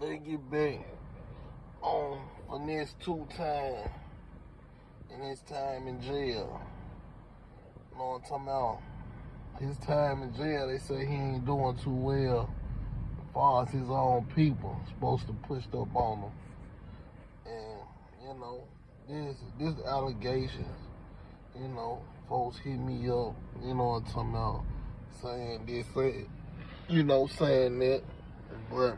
They get back on Finese2tymes and his time in jail. You know what I'm talking about? His time in jail, they say he ain't doing too well as far as his own people supposed to push up on him. And, you know, this allegations, you know, folks hit me up, you know what I'm talking about, saying this, you know, saying that, but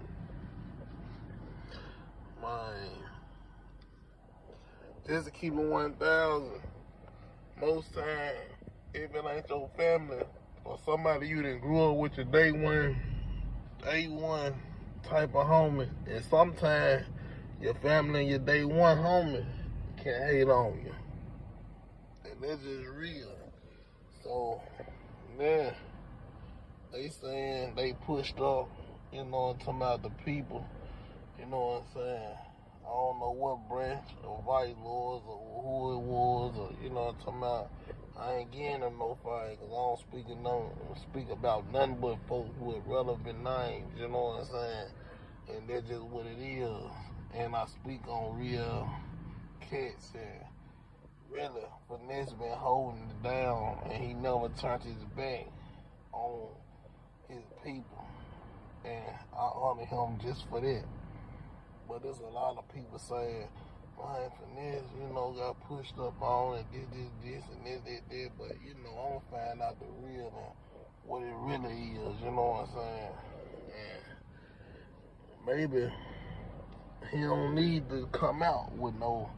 just to keep it 1,000, most times, if it ain't your family or somebody you done grew up with your day one type of homie, and sometimes your family and your day one homie can hate on you. And that's just real. So, man, they saying they pushed up, you know what I'm talking about, the people, you know what I'm saying? I don't know what branch of Vice Lords or who it was, or you know what I'm talking about. I ain't getting them no fight because I don't speak about nothing but folks with relevant names, you know what I'm saying? And that's just what it is. And I speak on real cats, and really, Finesse been holding it down, and he never turned his back on his people. And I honor him just for that. But there's a lot of people saying, man, Finesse, you know, got pushed up on and this, and this. But, you know, I'm going to find out the real and what it really is, you know what I'm saying? And maybe he don't need to come out with no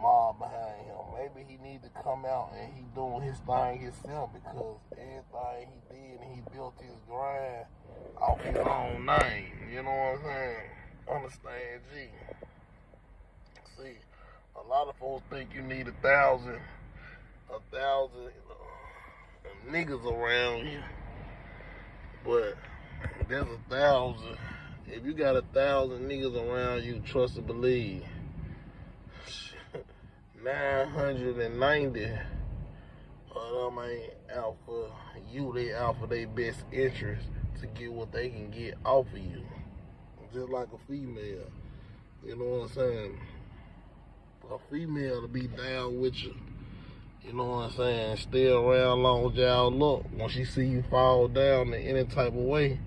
mob behind him. Maybe he need to come out and he doing his thing himself, because everything he did, and he built his grind off his own name, you know what I'm saying? Understand, G. See, a lot of folks think you need 1,000 niggas around you, but there's 1,000. If you got 1,000 niggas around you, trust and believe, 990 of them ain't out for you. They out for their best interest to get what they can get off of you. Just like a female, you know what I'm saying? A female to be down with you, you know what I'm saying? Stay around long as y'all up. When she see you fall down in any type of way,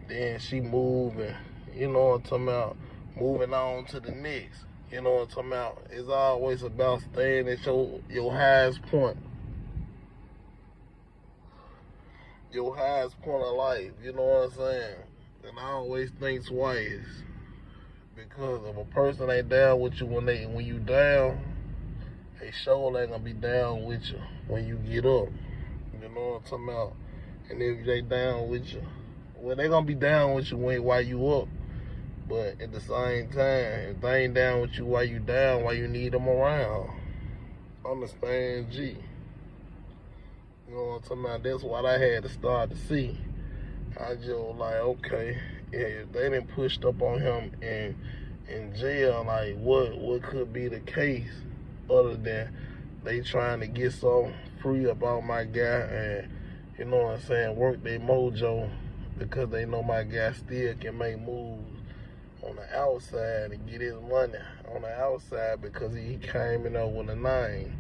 then she moving, you know what I'm talking about, moving on to the next. You know what I'm talking about? It's always about staying at your highest point. Your highest point of life, you know what I'm saying? And I always think twice. Because if a person ain't down with you when you down, they sure ain't gonna be down with you when you get up. You know what I'm talking about? And if they down with you, well, they gonna be down with you while you up. But at the same time, if they ain't down with you while you down, why you need them around? Understand, G. You know what I'm talking about? That's what I had to start to see. I just was like, okay, yeah, if they done pushed up on him in jail, like what could be the case other than they trying to get some free about my guy and, you know what I'm saying, work their mojo, because they know my guy still can make moves on the outside and get his money on the outside because he came in there with a name.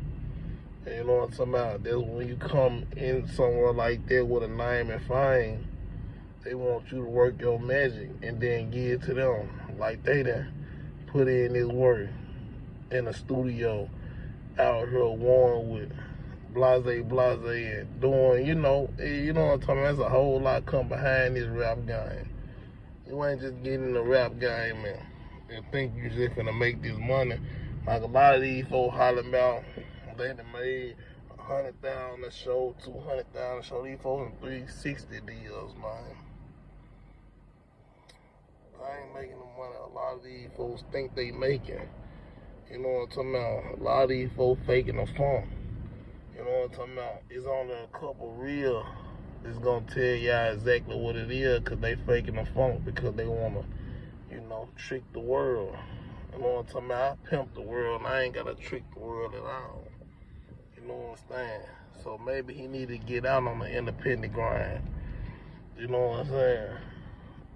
And you know what I'm talking about? That's when you come in somewhere like that with a name and fame, they want you to work your magic and then give it to them. Like they done put in this work in a studio out here warm with blase and doing, you know what I'm talking about? There's a whole lot come behind this rap game. You ain't just getting in the rap game and think you just gonna make this money. Like a lot of these folks hollering about, they done made 100,000 a show, 200,000 a show. These folks in 360 deals, man. I ain't making the money a lot of these folks think they making. You know what I'm talking about? A lot of these folks faking the funk. You know what I'm talking about? It's only a couple real that's gonna tell y'all exactly what it is, because they faking the funk because they wanna, you know, trick the world. You know what I'm talking about? I pimp the world and I ain't gotta trick the world at all. You know what I'm saying? So maybe he need to get out on the independent grind. You know what I'm saying?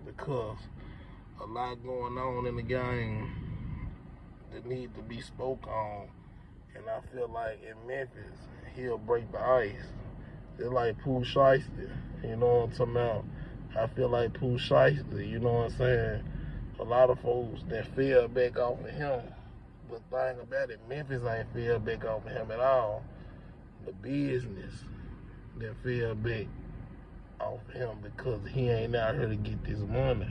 Because a lot going on in the game that need to be spoke on. And I feel like in Memphis, he'll break the ice. It's like Pooh Shiesty, you know what I'm talking about? I feel like Pooh Shiesty, you know what I'm saying? A lot of folks that fell back off of him. But the thing about it, Memphis ain't fell back off of him at all. The business that fell back off of him because he ain't out here to get this money.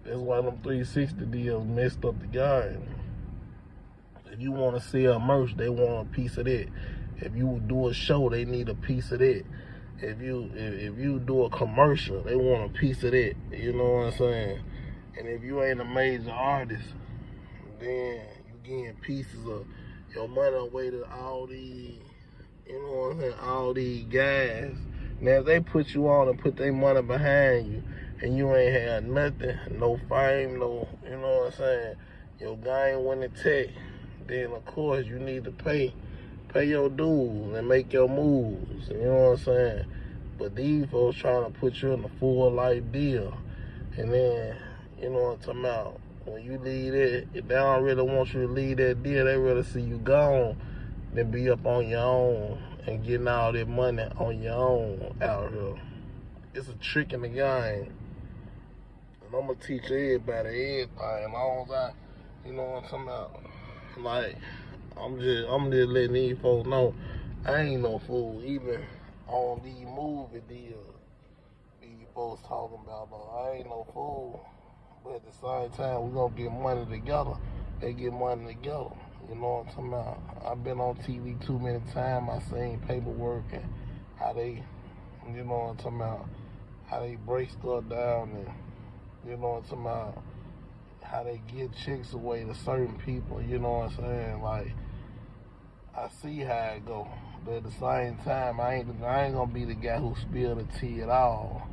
That's why them 360 deals messed up the game. If you want to sell merch, they want a piece of that. If you do a show, they need a piece of that. If you do a commercial, they want a piece of that. You know what I'm saying? And if you ain't a major artist, then you getting pieces of your money away to all these, you know what I'm saying, all these guys. Now if they put you on and put their money behind you, and you ain't had nothing, no fame, no, you know what I'm saying, your game went to tech, then of course you need to pay your dues and make your moves, you know what I'm saying? But these folks trying to put you in a full life deal, and then, you know what I'm talking about, when you leave that, if they don't really want you to leave that deal, they rather see you gone than be up on your own and getting all that money on your own out here. It's a trick in the game. And I'm gonna teach everybody everything, as long as I, you know what I'm talking about. Like, I'm just letting these folks know I ain't no fool. Even on these movie deals, these folks talking about, I ain't no fool. But at the same time, we gonna get money together. They get money together. You know what I'm talking about? I've been on TV too many times. I seen paperwork and how they, you know what I'm talking about, how they break stuff down, and you know what I'm talking about, how they give chicks away to certain people, you know what I'm saying? Like, I see how it go. But at the same time, I ain't gonna be the guy who spill the tea at all.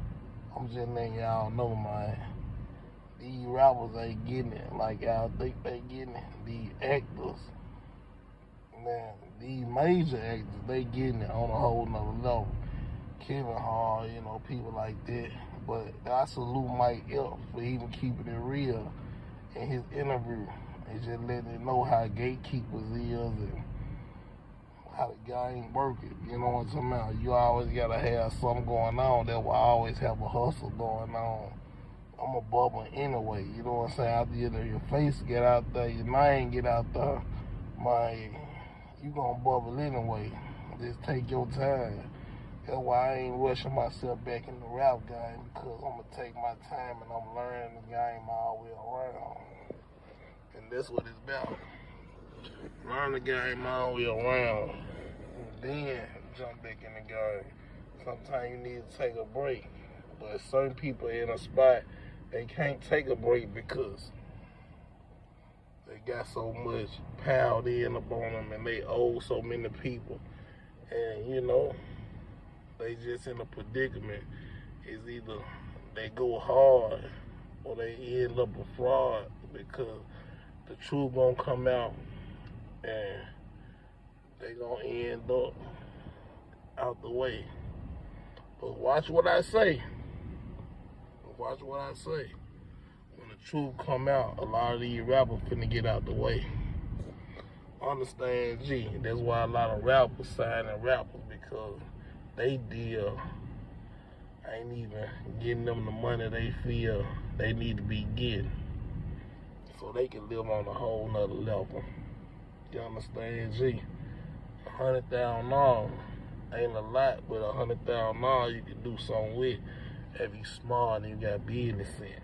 I'm just letting y'all know, man. These rappers ain't getting it like y'all think they getting it. These actors, man, these major actors, they getting it on a whole nother level. Kevin Hart, you know, people like that. But I salute Mike Epps for even keeping it real in his interview. And just letting it know how gatekeepers is and how the game work it. You know what I'm talking about? You always gotta have something going on. That will always have a hustle going on. I'm a bubble anyway, you know what I'm saying? After your face get out there, your name get out there, you gonna bubble anyway. Just take your time. That's why I ain't rushing myself back in the rap game, because I'm gonna take my time and I'm learning the game all the way around. And that's what it's about. Learn the game all the way around, and then jump back in the game. Sometimes you need to take a break, but certain people in a spot, they can't take a break because they got so much piled in upon them and they owe so many people. And you know, they just in a predicament. It's either they go hard or they end up a fraud, because the truth gonna come out and they gonna end up out the way. But watch what I say. Watch what I say. When the truth come out, a lot of these rappers finna get out the way. Understand, G. That's why a lot of rappers signing rappers, because they deal ain't even getting them the money they feel they need to be getting, so they can live on a whole nother level. You understand, G? $100,000 ain't a lot, but $100,000 you can do something with if you smart and you got business sense.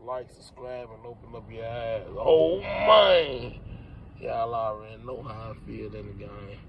Like, subscribe, and open up your eyes. Oh man, y'all already know how I feel in the game.